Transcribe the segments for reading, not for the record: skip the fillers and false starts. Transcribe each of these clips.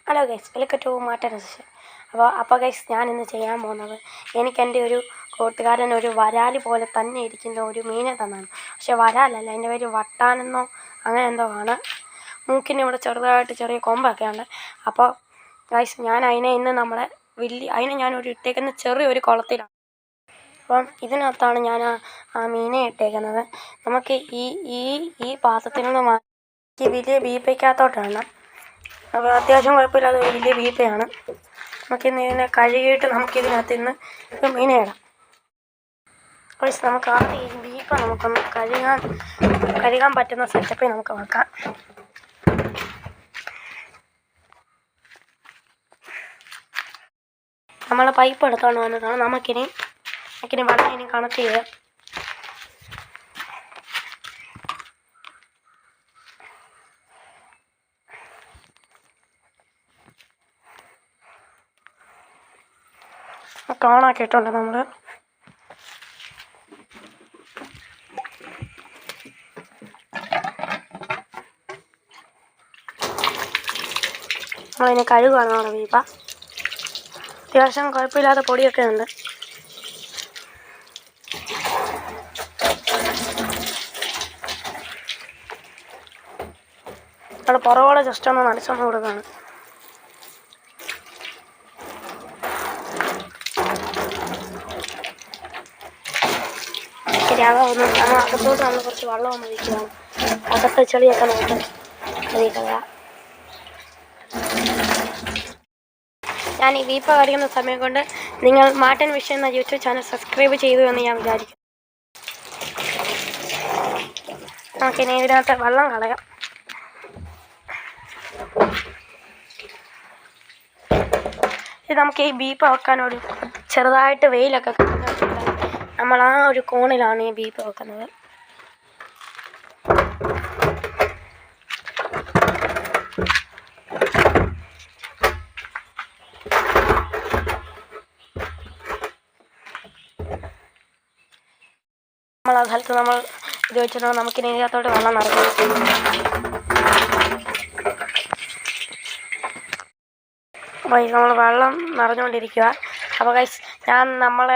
Hello guys, welcome to മാറ്റൻ session. അപ്പോൾ guys, ഞാനിന്ന് ചെയ്യാൻ പോകുന്നത്, എനിക്ക് എൻ്റെ ഒരു കൂട്ടുകാരൻ ഒരു വരാല് പോലെ തന്നെ ഇരിക്കുന്ന ഒരു മീനെ തന്നാണ്. പക്ഷെ വരാലല്ല, എൻ്റെ പേര് വട്ടാനെന്നോ അങ്ങനെ എന്തോ ആണ്. മൂക്കിന് ഇവിടെ ചെറുതായിട്ട് ചെറിയ കൊമ്പൊക്കെ ഉണ്ട്. അപ്പോൾ ഗൈസ്, ഞാൻ അതിനെ ഇന്ന് അതിനെ ഞാനൊരു ഇട്ടേക്കുന്ന ചെറിയൊരു കുളത്തിലാണ്. അപ്പം ഇതിനകത്താണ് ഞാൻ ആ മീനെ ഇട്ടേക്കുന്നത്. നമുക്ക് ഈ പാത്രത്തിൽ നിന്ന് മാറ്റി വലിയ ബീപ്പയ്ക്കകത്തോട്ടാണ്. അപ്പോൾ അത്യാവശ്യം കുഴപ്പമില്ലാതെ വലിയ ബീപ്പയാണ്. നമുക്കിന്ന് ഇതിനെ കഴുകിയിട്ട് നമുക്കിതിനകത്ത് ഇന്ന് മീനെ ഇടാം. പക്ഷേ നമുക്ക് ആദ്യം ഈ ബീപ്പ നമുക്കൊന്ന് കഴുകാൻ പറ്റുന്ന സെറ്റപ്പിൽ നമുക്ക് വെക്കാം. നമ്മൾ പൈപ്പ് എടുത്തോണ്ട് വന്നതാണ്. നമുക്കിനി വെള്ളം കണക്ട് ചെയ്യാം. ഓണാക്കിയിട്ടുണ്ട് നമ്മളതിനെ കഴുകുകയാണ് നമ്മുടെ ബീപ്പ. അത്യാവശ്യം കുഴപ്പമില്ലാത്ത പൊടിയൊക്കെ ഉണ്ട്. നമ്മൾ പുറകോടെ ജസ്റ്റ് ഒന്ന് നനച്ചൊന്ന് കൊടുക്കുകയാണ്. നമ്മൾ അകത്തോട്ട് നമ്മൾ കുറച്ച് വെള്ളം ഒന്ന് ഒഴിക്കുക. അകത്തെ ചെളിയൊക്കെ നമുക്ക് കഴുകുക. ഞാൻ ഈ വീപ്പ കടിക്കുന്ന സമയം കൊണ്ട് നിങ്ങൾ മാറ്റൻ വിഷൻ എന്ന യൂട്യൂബ് ചാനൽ സബ്സ്ക്രൈബ് ചെയ്തു എന്ന് ഞാൻ വിചാരിക്കും. നമുക്കിനി ഇതിനകത്ത് വെള്ളം കളയാം. ഇത് നമുക്ക് ഈ ബീപ്പ വെക്കാനൊരു ചെറുതായിട്ട് വെയിലൊക്കെ നമ്മൾ ആ ഒരു കോണിലാണ് ഈ ബീപ്പ് വെക്കുന്നത്. നമ്മൾ ആ സ്ഥലത്ത് നമ്മൾ ഇത് വെച്ചിട്ട് നമുക്കിനി ഇതിനകത്തോട്ട് വെള്ളം നിറയ്ക്കും. നമ്മൾ വെള്ളം നിറഞ്ഞുകൊണ്ടിരിക്കുക. അപ്പോൾ ഗൈസ്, നമ്മൾ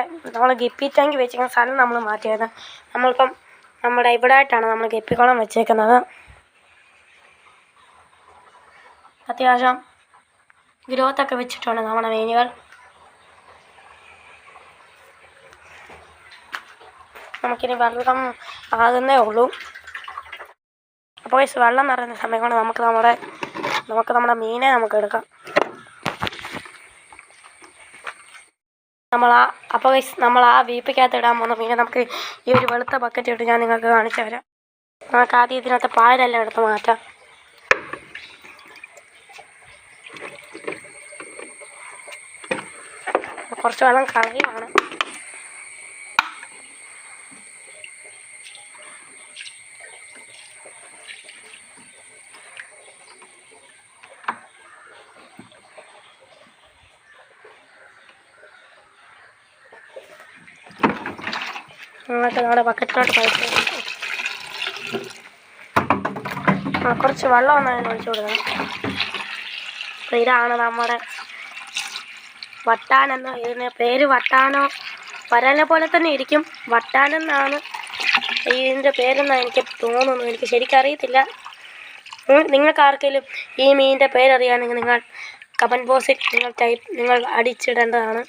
ഗപ്പി ടാങ്ക് വെച്ചിരിക്കുന്ന സ്ഥലം നമ്മൾ മാറ്റിയത്. നമ്മളിപ്പം നമ്മുടെ ഇവിടെ ആയിട്ടാണ് നമ്മൾ ഗപ്പിക്കുളം വെച്ചേക്കുന്നത്. അത്യാവശ്യം ഗ്രോത്തൊക്കെ വെച്ചിട്ടുണ്ട് നമ്മുടെ മീനുകൾ. നമുക്കിനി വെള്ളം ആകുന്നേ ഉള്ളൂ. അപ്പോൾ ഗൈസ്, വെള്ളം നിറയുന്ന സമയം കൊണ്ട് നമുക്ക് നമ്മുടെ മീനെ നമുക്ക് എടുക്കാം. നമ്മൾ ആ വീപ്പയ്ക്കകത്ത് ഇടാൻ പോകുന്ന മീനെ നമുക്ക് ഈ ഒരു വെളുത്ത ബക്കറ്റ് ഇട്ട് ഞാൻ നിങ്ങൾക്ക് കാണിച്ചു തരാം. നമുക്ക് ആദ്യം ഇതിനകത്ത് പാലെല്ലാം എടുത്ത് മാറ്റാം. കുറച്ച് വെള്ളം കളയുവാണ്. നമ്മുടെ ബക്കറ്റിലോട്ട് പൈപ്പ് കുറച്ച് വെള്ളം ഒന്ന് അതിന് ഒഴിച്ചു കൊടുക്കണം. അപ്പോൾ ഇതാണ് നമ്മുടെ വട്ടാനെന്നോ, ഇതിന് പേര് വട്ടാനോ വരാനെ പോലെ തന്നെ ഇരിക്കും. വട്ടാനെന്നാണ് ഇതിൻ്റെ പേരെന്നാണ് എനിക്ക് തോന്നുന്നു. എനിക്ക് ശരിക്കറിയത്തില്ല. നിങ്ങൾക്ക് ആർക്കെങ്കിലും ഈ മീനിൻ്റെ പേരറിയാമെങ്കിൽ നിങ്ങൾ കമൻറ്റ് ബോക്സിൽ നിങ്ങൾ അടിച്ചിടേണ്ടതാണ്.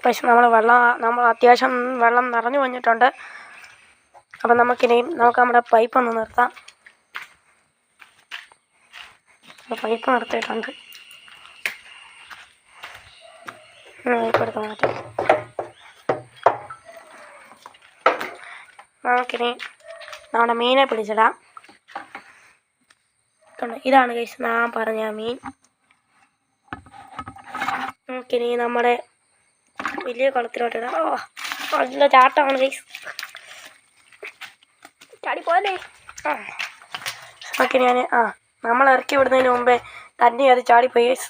പക്ഷെ നമ്മൾ അത്യാവശ്യം വെള്ളം നിറഞ്ഞു വന്നിട്ടുണ്ട്. അപ്പം നമുക്ക് നമ്മുടെ പൈപ്പ് ഒന്ന് നിർത്താം. പൈപ്പ് നിർത്തിയിട്ടുണ്ട്. പൈപ്പ് എടുത്ത് മാറ്റാം. നമുക്കിനി നമ്മുടെ മീനെ പിടിച്ചിടാം. ഇതാണ് ഗൈസ് ഞാൻ പറഞ്ഞ മീൻ. നമുക്കിനി നമ്മുടെ വലിയ കുളത്തിലോട്ടിടാം. നല്ല ചാട്ടമാണ് ഗൈസ്. ചാടിപ്പോലെ. നമുക്കിനി നമ്മൾ ഇറക്കി വിടുന്നതിന് മുമ്പേ തന്നെ അത് ചാടിപ്പോയി ഗൈസ്.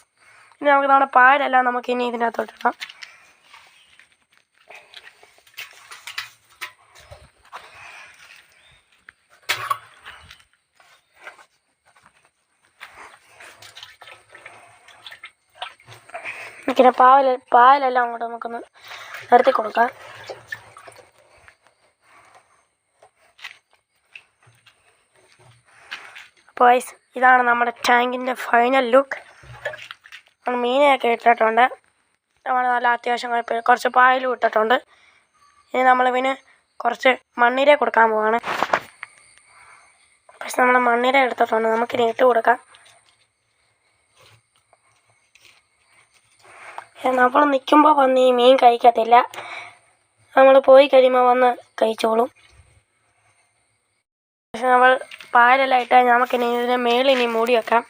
ഇനി നമുക്ക് നമ്മുടെ പായലെല്ലാം നമുക്കിനി ഇതിനകത്തോട്ടിടാം. എനിക്കിനെ പായലെല്ലാം അങ്ങോട്ട് നമുക്കൊന്ന് നിർത്തി കൊടുക്കാം. അപ്പോൾ ഗൈസ്, ഇതാണ് നമ്മുടെ ടാങ്കിൻ്റെ ഫൈനൽ ലുക്ക്. നമ്മൾ മീനെയൊക്കെ ഇട്ടിട്ടുണ്ട്. നമ്മൾ നല്ല അത്യാവശ്യം കുറച്ച് പായലും ഇട്ടിട്ടുണ്ട്. ഇനി നമ്മളിതിന് കുറച്ച് മണ്ണിര കൊടുക്കാൻ പോവാണ്. പക്ഷെ നമ്മൾ മണ്ണിര എടുത്തിട്ടുണ്ട്, നമുക്കിനി ഇട്ട് കൊടുക്കാം. നമ്മൾ നിൽക്കുമ്പോൾ വന്ന് ഈ മീൻ കഴിക്കത്തില്ല, നമ്മൾ പോയി കഴിയുമ്പോൾ വന്ന് കഴിച്ചോളും. പക്ഷെ നമ്മൾ പായലെല്ലാം ഇട്ടാൽ നമുക്കിനി ഇതിൻ്റെ മേളിനി മൂടി വെക്കാം.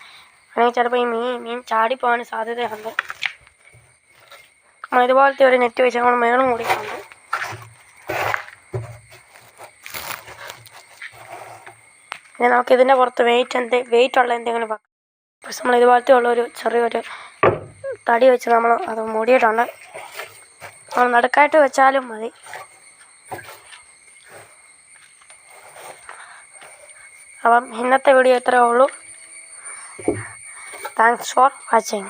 അല്ലെങ്കിൽ ചിലപ്പോൾ ഈ മീൻ ചാടിപ്പോകാൻ സാധ്യതയുണ്ട്. നമ്മൾ ഇതുപോലത്തെ ഒരു നെറ്റ് വെച്ച് നമ്മൾ മേളിൽ മൂടിയിട്ടുണ്ട്. ഇനി നമുക്കിതിൻ്റെ പുറത്ത് വെയിറ്റ് ഉള്ള എന്തെങ്കിലും വെക്കാം. പക്ഷെ നമ്മൾ ഇതുപോലത്തെ ഉള്ളൊരു ചെറിയൊരു തടി വെച്ച് നമ്മൾ അത് മൂടിയിട്ടുണ്ട്. നമ്മൾ നടുക്കായിട്ട് വെച്ചാലും മതി. അപ്പം ഇന്നത്തെ വീഡിയോ ഇത്രയേ ഉള്ളൂ. Thanks for watching.